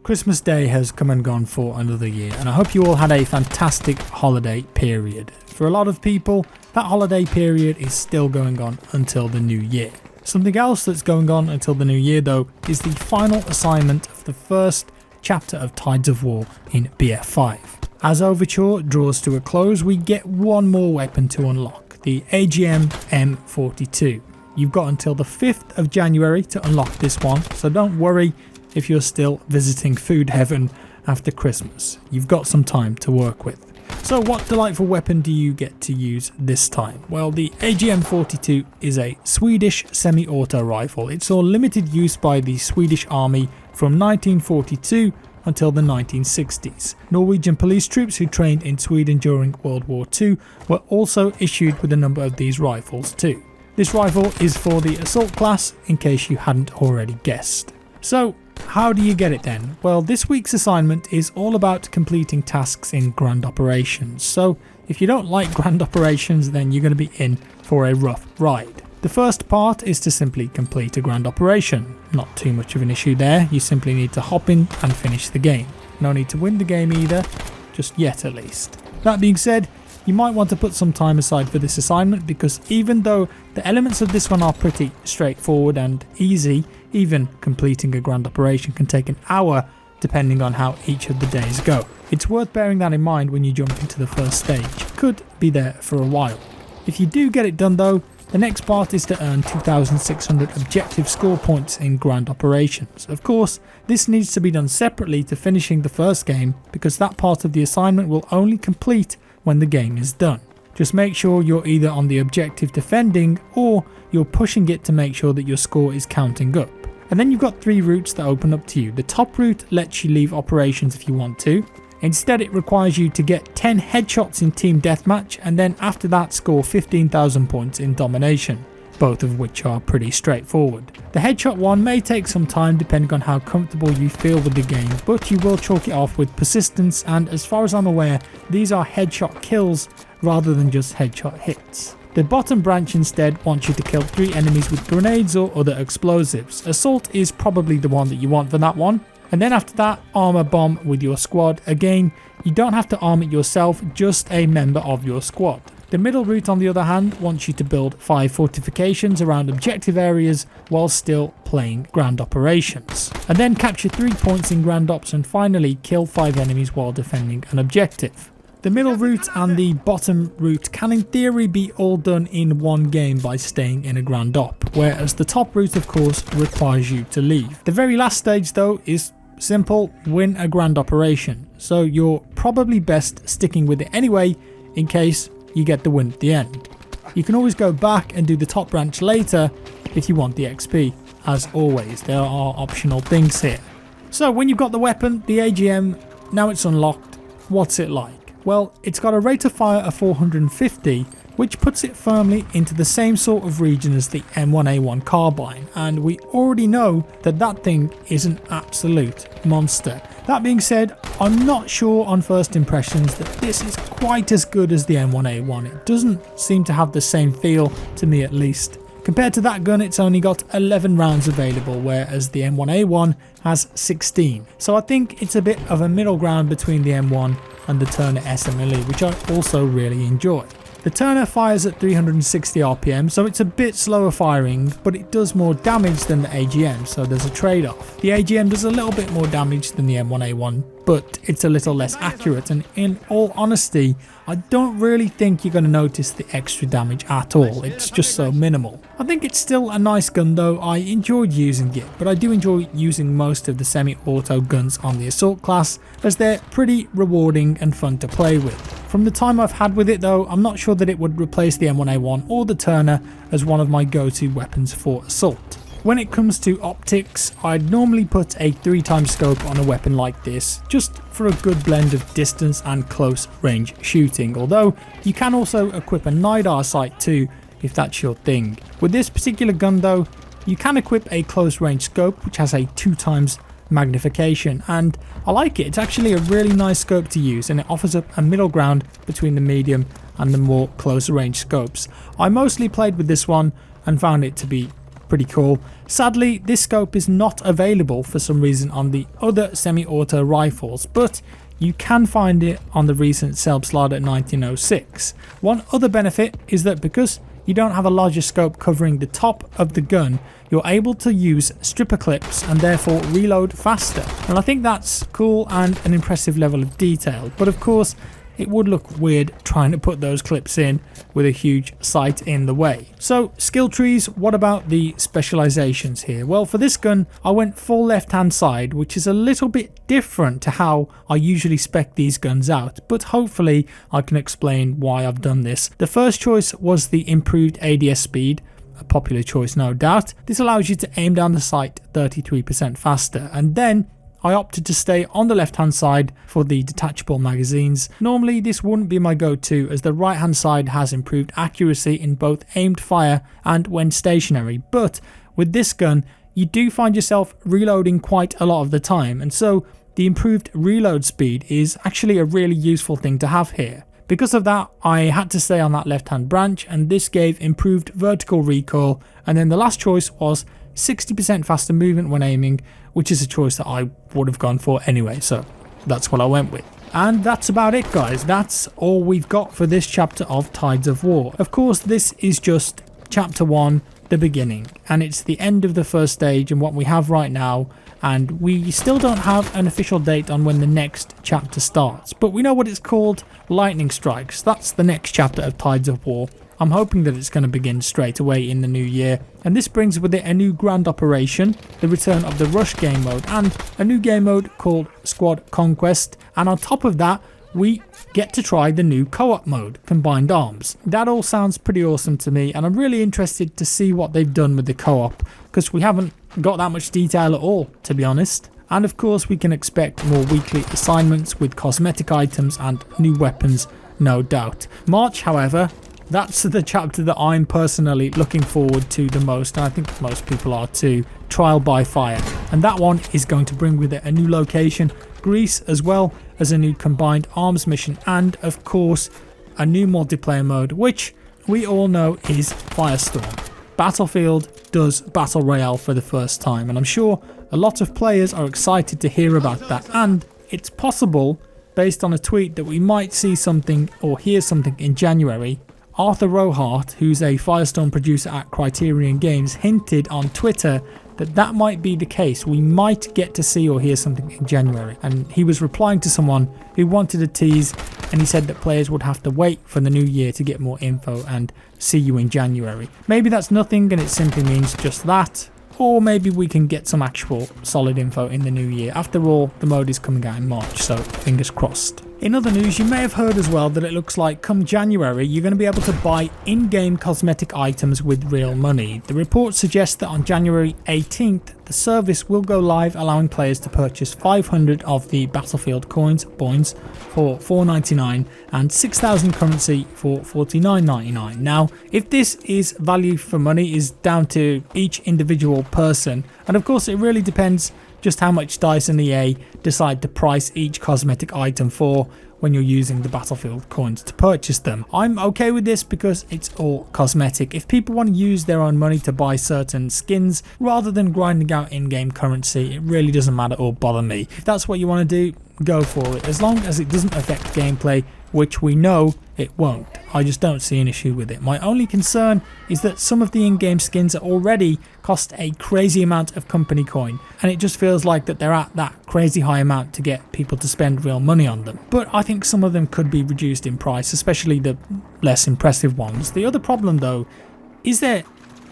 Christmas Day has come and gone for another year, and I hope you all had a fantastic holiday period. For a lot of people, that holiday period is still going on until the new year. Something else that's going on until the new year though is the final assignment of the first chapter of Tides of War in BF5. As Overture draws to a close, we get one more weapon to unlock, the AGM M42. You've got until the 5th of January to unlock this one, so don't worry if you're still visiting food heaven after Christmas. You've got some time to work with. So what delightful weapon do you get to use this time? Well, the AGM-42 is a Swedish semi-auto rifle. It saw limited use by the Swedish army from 1942 until the 1960s. Norwegian police troops who trained in Sweden during World War II were also issued with a number of these rifles too. This rifle is for the assault class, in case you hadn't already guessed. So, how do you get it then? Well, this week's assignment is all about completing tasks in Grand Operations, so if you don't like Grand Operations, then you're going to be in for a rough ride. The first part is to simply complete a Grand Operation. Not too much of an issue there, you simply need to hop in and finish the game. No need to win the game either, just yet at least. That being said, you might want to put some time aside for this assignment, because even though the elements of this one are pretty straightforward and easy, even completing a Grand Operation can take an hour depending on how each of the days go. It's worth bearing that in mind when you jump into the first stage. Could be there for a while. If you do get it done though, the next part is to earn 2,600 objective score points in Grand Operations. Of course, this needs to be done separately to finishing the first game, because that part of the assignment will only complete when the game is done. Just make sure you're either on the objective defending or you're pushing it to make sure that your score is counting up. And then you've got 3 routes that open up to you. The top route lets you leave operations if you want to. Instead, it requires you to get 10 headshots in Team Deathmatch, and then after that score 15,000 points in Domination, both of which are pretty straightforward. The headshot one may take some time depending on how comfortable you feel with the game, but you will chalk it off with persistence, and as far as I'm aware, these are headshot kills rather than just headshot hits. The bottom branch instead wants you to kill 3 enemies with grenades or other explosives. Assault is probably the one that you want for that one. And then after that, armor bomb with your squad. Again, you don't have to arm it yourself, just a member of your squad. The middle route on the other hand wants you to build 5 fortifications around objective areas while still playing Grand Operations. And then capture 3 points in Grand Ops, and finally kill 5 enemies while defending an objective. The middle route and the bottom route can in theory be all done in one game by staying in a Grand Op, whereas the top route of course requires you to leave. The very last stage though is simple: win a Grand Operation, so you're probably best sticking with it anyway in case you get the win at the end. You can always go back and do the top branch later if you want the XP. As always, there are optional things here. So when you've got the weapon, the AGM, now it's unlocked, what's it like? Well, it's got a rate of fire of 450, which puts it firmly into the same sort of region as the M1A1 carbine, and we already know that that thing is an absolute monster. That being said, I'm not sure on first impressions that this is quite as good as the M1A1. It doesn't seem to have the same feel, to me at least. Compared to that gun, it's only got 11 rounds available, whereas the M1A1 has 16. So I think it's a bit of a middle ground between the M1 and the Turner SMLE, which I also really enjoy. The Turner fires at 360 RPM, so it's a bit slower firing, but it does more damage than the AGM, so there's a trade-off. The AGM does a little bit more damage than the M1A1, but it's a little less accurate, and in all honesty, I don't really think you're going to notice the extra damage at all. It's just so minimal. I think it's still a nice gun though. I enjoyed using it, but I do enjoy using most of the semi-auto guns on the assault class, as they're pretty rewarding and fun to play with. From the time I've had with it though, I'm not sure that it would replace the M1A1 or the Turner as one of my go-to weapons for assault. When it comes to optics, I'd normally put a 3x scope on a weapon like this, just for a good blend of distance and close range shooting, although you can also equip a NIDAR sight too if that's your thing. With this particular gun though, you can equip a close range scope which has a 2x magnification, and I like it. It's actually a really nice scope to use, and it offers up a middle ground between the medium and the more close range scopes. I mostly played with this one and found it to be pretty cool. Sadly, this scope is not available for some reason on the other semi-auto rifles, but you can find it on the recent Selbstlader 1906. One other benefit is that because you don't have a larger scope covering the top of the gun, you're able to use stripper clips and therefore reload faster. And I think that's cool and an impressive level of detail, but of course it would look weird trying to put those clips in with a huge sight in the way. So skill trees, what about the specializations here? Well, for this gun I went full left hand side, which is a little bit different to how I usually spec these guns out, but hopefully I can explain why I've done this. The first choice was the improved ADS speed, a popular choice no doubt. This allows you to aim down the sight 33% faster, and then I opted to stay on the left hand side for the detachable magazines. Normally this wouldn't be my go-to, as the right hand side has improved accuracy in both aimed fire and when stationary, but with this gun you do find yourself reloading quite a lot of the time, and so the improved reload speed is actually a really useful thing to have here. Because of that, I had to stay on that left hand branch, and this gave improved vertical recoil, and then the last choice was 60% faster movement when aiming, which is a choice that I would have gone for anyway, so that's what I went with. And that's about it, guys. That's all we've got for this chapter of Tides of War. Of course, this is just chapter 1, the beginning, and it's the end of the first stage and what we have right now, and we still don't have an official date on when the next chapter starts, but we know what it's called: Lightning Strikes. That's the next chapter of Tides of War. I'm hoping that it's going to begin straight away in the new year, and this brings with it a new grand operation, the return of the Rush game mode, and a new game mode called Squad Conquest, and on top of that we get to try the new co-op mode, Combined Arms. That all sounds pretty awesome to me, and I'm really interested to see what they've done with the co-op, because we haven't got that much detail at all, to be honest. And of course we can expect more weekly assignments with cosmetic items and new weapons, no doubt. March, however, that's the chapter that I'm personally looking forward to the most, and I think most people are too: Trial by Fire. And that one is going to bring with it a new location, Greece, as well as a new Combined Arms mission, and of course a new multiplayer mode, which we all know is Firestorm. Battlefield does Battle Royale for the first time, and I'm sure a lot of players are excited to hear about that, and it's possible, based on a tweet, that we might see something or hear something in January. Arthur Rohart, who's a Firestorm producer at Criterion Games, hinted on Twitter that that might be the case. We might get to see or hear something in January, and he was replying to someone who wanted a tease, and he said that players would have to wait for the new year to get more info and see you in January. Maybe that's nothing and it simply means just that, or maybe we can get some actual solid info in the new year. After all, the mode is coming out in March, so fingers crossed. In other news, you may have heard as well that it looks like come January you're going to be able to buy in-game cosmetic items with real money. The report suggests that on January 18th the service will go live, allowing players to purchase 500 of the Battlefield coins, boins, for $4.99 and 6,000 currency for $49.99. Now, if this is value for money is down to each individual person, and of course it really depends just how much DICE and EA decide to price each cosmetic item for when you're using the Battlefield coins to purchase them. I'm okay with this because it's all cosmetic. If people want to use their own money to buy certain skins rather than grinding out in-game currency, it really doesn't matter or bother me. If that's what you want to do, go for it, as long as it doesn't affect gameplay, which we know it won't. I just don't see an issue with it. My only concern is that some of the in-game skins already cost a crazy amount of company coin, and it just feels like that they're at that crazy high amount to get people to spend real money on them. But I think some of them could be reduced in price, especially the less impressive ones. The other problem though, is there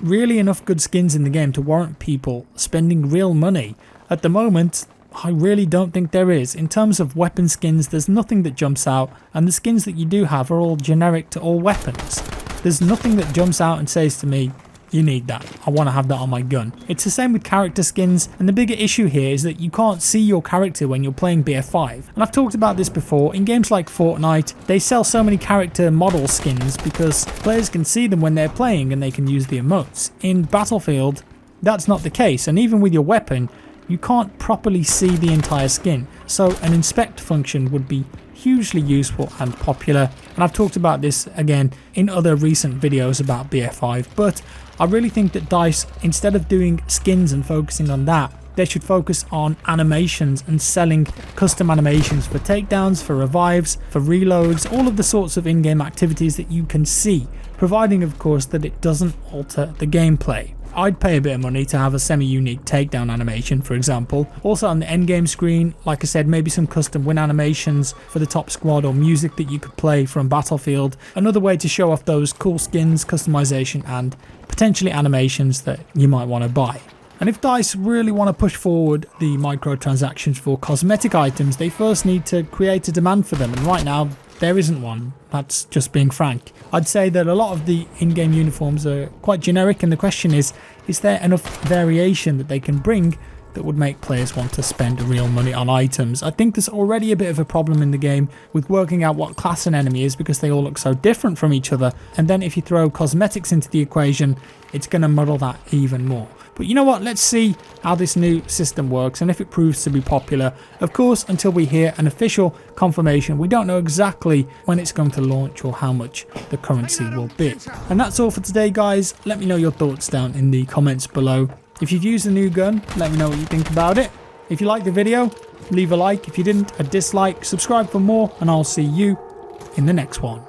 really enough good skins in the game to warrant people spending real money? At the moment, I really don't think there is. In terms of weapon skins, there's nothing that jumps out, and the skins that you do have are all generic to all weapons. There's nothing that jumps out and says to me, you need that, I want to have that on my gun. It's the same with character skins, and the bigger issue here is that you can't see your character when you're playing BF5. And I've talked about this before, in games like Fortnite, they sell so many character model skins because players can see them when they're playing and they can use the emotes. In Battlefield, that's not the case, and even with your weapon, you can't properly see the entire skin, so an inspect function would be hugely useful and popular, and I've talked about this again in other recent videos about BF5, but I really think that DICE, instead of doing skins and focusing on that, they should focus on animations and selling custom animations for takedowns, for revives, for reloads, all of the sorts of in-game activities that you can see, providing of course that it doesn't alter the gameplay. I'd pay a bit of money to have a semi-unique takedown animation, for example. Also on the endgame screen, like I said, maybe some custom win animations for the top squad or music that you could play from Battlefield. Another way to show off those cool skins, customization and potentially animations that you might want to buy. And if DICE really want to push forward the microtransactions for cosmetic items, they first need to create a demand for them, and right now there isn't one. That's just being frank. I'd say that a lot of the in-game uniforms are quite generic, and the question is there enough variation that they can bring that would make players want to spend real money on items? I think there's already a bit of a problem in the game with working out what class an enemy is because they all look so different from each other, and then if you throw cosmetics into the equation, it's going to muddle that even more. But you know what, let's see how this new system works and if it proves to be popular. Of course, until we hear an official confirmation, we don't know exactly when it's going to launch or how much the currency will be. And that's all for today, guys. Let me know your thoughts down in the comments below. If you've used the new gun, let me know what you think about it. If you liked the video, leave a like. If you didn't, a dislike. Subscribe for more, and I'll see you in the next one.